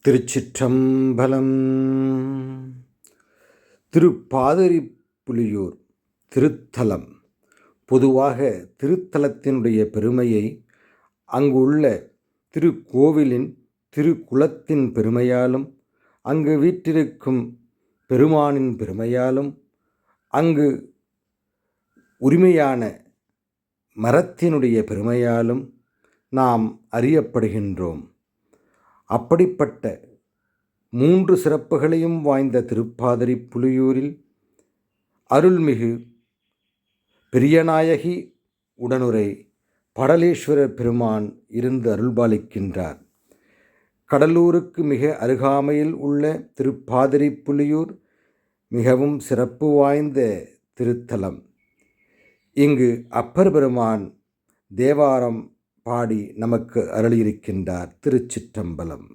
திருச்சிற்றம்பலம். திருப்பாதிரிப்புலியூர் திருத்தலம். பொதுவாக திருத்தலத்தினுடைய பெருமையை அங்குள்ள திருக்கோவிலின் திருக்குலத்தின் பெருமையாலும், அங்கு வீற்றிருக்கும் பெருமானின் பெருமையாலும், அங்கு உரிமையான மரத்தினுடைய பெருமையாலும் நாம் அறியப்படுகின்றோம். அப்படிப்பட்ட 3 சிறப்புகளையும் வாய்ந்த திருப்பாதிரிப்புலியூரில் அருள்மிகு பெரியநாயகி உடனுரை படலேஸ்வரர் பெருமான் இருந்து அருள்பாலிக்கின்றார். கடலூருக்கு மிக அருகாமையில் உள்ள திருப்பாதிரிப்புலியூர் மிகவும் சிறப்பு வாய்ந்த திருத்தலம். இங்கு அப்பர் பெருமான் தேவாரம் பாடி நமக்கு அருளியிருக்கின்றார். திருச்சிற்றம்பலம்.